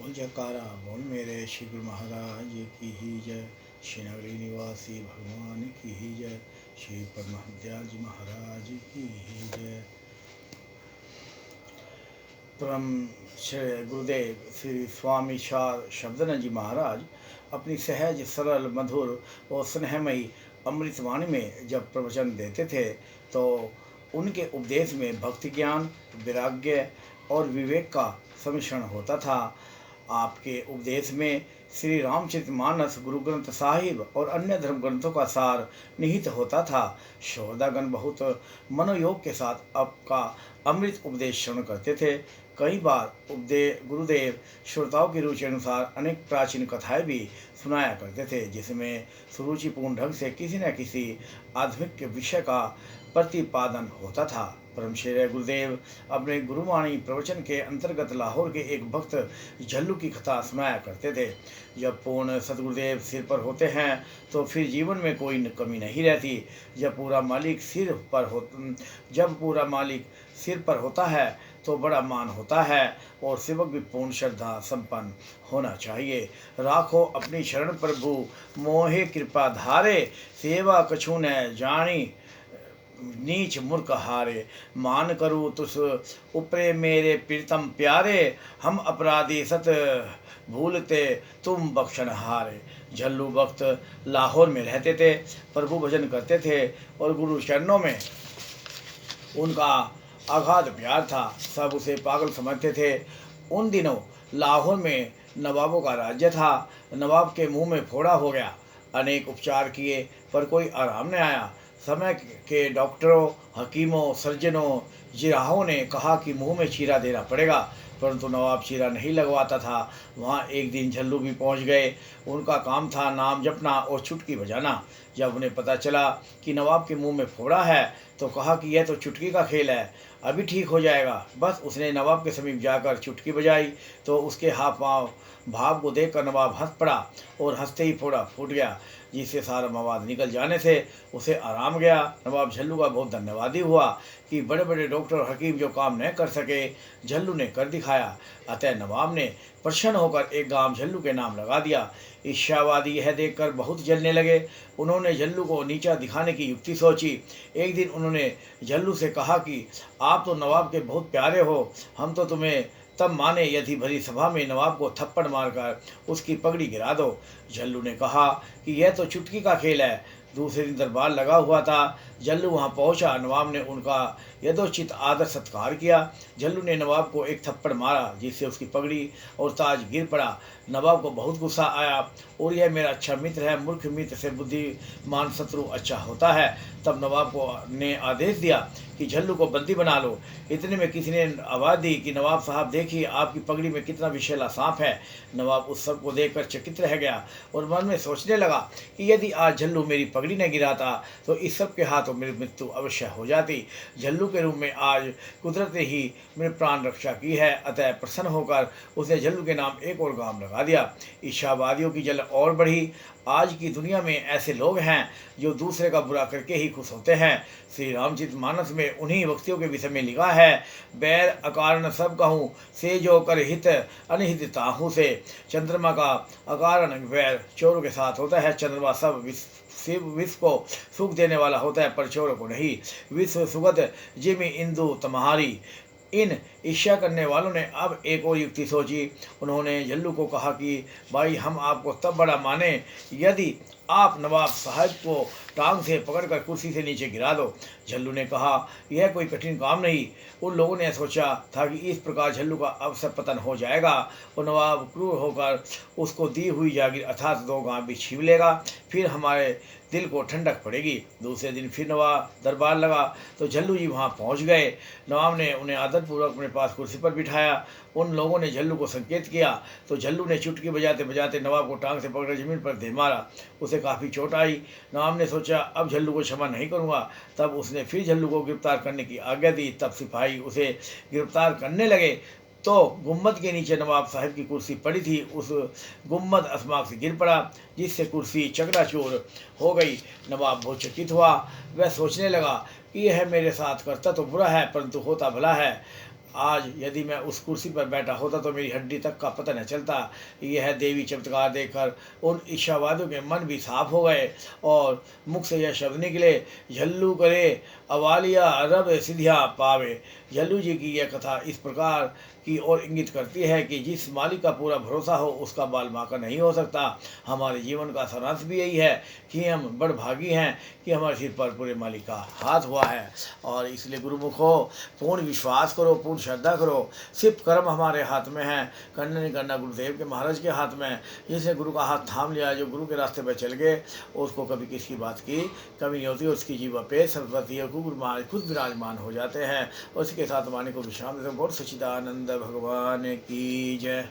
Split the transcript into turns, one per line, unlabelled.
बोल जयकारा बोल मेरे श्री गुरु महाराज की ही जय। श्री नगरी निवासी भगवान की ही जय। श्री परमहंसदयाल जी महाराज की ही जय। परम श्री गुरुदेव श्री स्वामी शार शब्दानंद जी महाराज अपनी सहज सरल मधुर और स्नेहमयी अमृतवाणी में जब प्रवचन देते थे तो उनके उपदेश में भक्ति ज्ञान, वैराग्य और विवेक का सम्मिश्रण होता था। आपके उपदेश में श्री रामचरितमानस, गुरु ग्रंथ साहिब और अन्य धर्म ग्रंथों का सार निहित होता था। श्रोतागण बहुत मनोयोग के साथ आपका अमृत उपदेश श्रवण करते थे। कई बार गुरुदेव श्रोताओं की रुचि अनुसार अनेक प्राचीन कथाएं भी सुनाया करते थे, जिसमें सुरुचिपूर्ण ढंग से किसी न किसी आध्यात्मिक विषय का प्रतिपादन होता था। परम श्री गुरुदेव अपने गुरुवाणी प्रवचन के अंतर्गत लाहौर के एक भक्त झल्लू की कथा सुनाया करते थे। जब पूर्ण सतगुरुदेव सिर पर होते हैं तो फिर जीवन में कोई कमी नहीं रहती। जब पूरा मालिक सिर पर होता है तो बड़ा मान होता है और सेवक भी पूर्ण श्रद्धा संपन्न होना चाहिए। राखो अपनी शरण प्रभु मोहे कृपा धारे, सेवा कछु न जानी नीच मूर्ख हारे। मान करूँ तुस उपरे मेरे प्रीतम प्यारे, हम अपराधी सत भूलते तुम बख्शन हारे। झल्लू भक्त लाहौर में रहते थे, प्रभु भजन करते थे और गुरु चरणों में उनका अगाध प्यार था। सब उसे पागल समझते थे। उन दिनों लाहौर में नवाबों का राज्य था। नवाब के मुंह में फोड़ा हो गया। अनेक उपचार किए पर कोई आराम न आया। समय के डॉक्टरों, हकीमों, सर्जनों, जिराहों ने कहा कि मुंह में चीरा देना पड़ेगा, परंतु नवाब चीरा नहीं लगवाता था। वहाँ एक दिन झल्लू भी पहुँच गए। उनका काम था नाम जपना और चुटकी बजाना। जब उन्हें पता चला कि नवाब के मुंह में फोड़ा है तो कहा कि यह तो चुटकी का खेल है, अभी ठीक हो जाएगा। बस उसने नवाब के समीप जाकर चुटकी बजाई तो उसके हाथ पाँव भाव को देखकर नवाब हंस पड़ा और हंसते ही फोड़ा फूट गया, जिससे सारा मवाद निकल जाने से उसे आराम गया। नवाब झल्लू का बहुत धन्यवादी हुआ कि बड़े बड़े डॉक्टर और हकीम जो काम न कर सके, झल्लू ने कर दिखाया। अतः नवाब ने प्रसन्न होकर एक गांव झल्लू के नाम लगा दिया। ईर्ष्यावादी यह देखकर बहुत जलने लगे। उन्होंने झल्लू को नीचा दिखाने की युक्ति सोची। एक दिन उन्होंने झल्लू से कहा कि आप तो नवाब के बहुत प्यारे हो, हम तो तुम्हें तब माने यदि भरी सभा में नवाब को थप्पड़ मारकर उसकी पगड़ी गिरा दो। झल्लू ने कहा कि यह तो चुटकी का खेल है। दूसरे दिन दरबार लगा हुआ था। झल्लू वहां पहुंचा। नवाब ने उनका यथोचित आदर सत्कार किया। झल्लू ने नवाब को एक थप्पड़ मारा, जिससे उसकी पगड़ी और ताज गिर पड़ा। नवाब को बहुत गुस्सा आया और यह मेरा अच्छा मित्र है, मूर्ख मित्र से बुद्धिमान शत्रु अच्छा होता है। तब नवाब ने आदेश दिया कि झल्लू को बंदी बना लो। इतने में किसी ने आवाज़ दी कि नवाब साहब देखिए, आपकी पगड़ी में कितना विषैला सांप है। नवाब उस सब को देखकर चकित रह गया और मन में सोचने लगा कि यदि आज झल्लू मेरी पगड़ी न गिराता तो इस सब के हाथों मेरी मृत्यु अवश्य हो जाती। झल्लू के रूप में आज कुदरत ने ही मेरे प्राण रक्षा की है। अतः प्रसन्न होकर उसने झल्लू के नाम एक और गांव लगा दिया। ईर्ष्यावादियों की जलन और बढ़ी। आज की दुनिया में ऐसे लोग हैं जो दूसरे का बुरा करके ही खुश होते हैं। श्री रामचरितमानस में उन्हीं व्यक्तियों के विषय में लिखा है, बैर अकारण सब कहूँ से जो कर हित अनहित ताहू से। चंद्रमा का अकारण वैर चोरों के साथ होता है। चंद्रमा सब विश्व को सुख देने वाला होता है, पर चोरों को नहीं। विश्व सुगत जिमि इंदु तमहारी। इन ईर्ष्या करने वालों ने अब एक और युक्ति सोची। उन्होंने झल्लू को कहा कि भाई, हम आपको तब बड़ा माने यदि आप नवाब साहब को टांग से पकड़कर कुर्सी से नीचे गिरा दो। झल्लू ने कहा यह कोई कठिन काम नहीं। उन लोगों ने सोचा था कि इस प्रकार झल्लू का अवसर पतन हो जाएगा और नवाब क्रूर होकर उसको दी हुई जागीर अर्थात 2 गांव भी छीन लेगा। फिर हमारे दिल को ठंडक पड़ेगी। दूसरे दिन फिर नवाब दरबार लगा तो झल्लू जी वहाँ पहुँच गए। नवाब ने उन्हें आदरपूर्वक अपने पास कुर्सी पर बिठाया। उन लोगों ने झल्लू को संकेत किया तो झल्लू ने चुटकी बजाते बजाते नवाब को टांग से पकड़ जमीन पर दे मारा। उसे काफ़ी चोट आई। नवाब ने सोचा अब झल्लू को क्षमा नहीं करूँगा। तब उसने फिर झल्लू को गिरफ्तार करने की आज्ञा दी। तब सिपाही उसे गिरफ्तार करने लगे तो गुम्मद के नीचे नवाब साहब की कुर्सी पड़ी थी। उस गुम्मद असमाक से गिर पड़ा, जिससे कुर्सी चकनाचूर हो गई। नवाब बहुत चकित हुआ। वह सोचने लगा कि यह मेरे साथ करता तो बुरा है, परंतु होता भला है। आज यदि मैं उस कुर्सी पर बैठा होता तो मेरी हड्डी तक का पता न चलता। यह देवी चमत्कार देखकर उन ईर्ष्यावादियों के मन भी साफ हो गए और मुख से यह शब्द निकले, झल्लू करे अवालिया रब सिद्धियाँ पावे। झल्लू जी की यह कथा इस प्रकार की ओर इंगित करती है कि जिस मालिक का पूरा भरोसा हो उसका बाल बांका नहीं हो सकता। हमारे जीवन का सारांश भी यही है कि हम बड़भागी हैं कि हमारे सिर पर पूरे मालिक का हाथ हुआ है। और इसलिए गुरुमुख हो, पूर्ण विश्वास करो, पूर्ण श्रद्धा करो। सिर्फ कर्म हमारे हाथ में है, करना नहीं करना गुरुदेव के महाराज के हाथ में। जिसने गुरु का हाथ थाम लिया, जो गुरु के रास्ते पर चल गए, उसको कभी किसी बात की कमी नहीं होती। उसकी जीवा पे सरस्वती गुरु महाराज खुद विराजमान हो जाते हैं। उसके साथ वाणी को विश्राम देते हैं। बोल सच्चिदानंद भगवान की जय।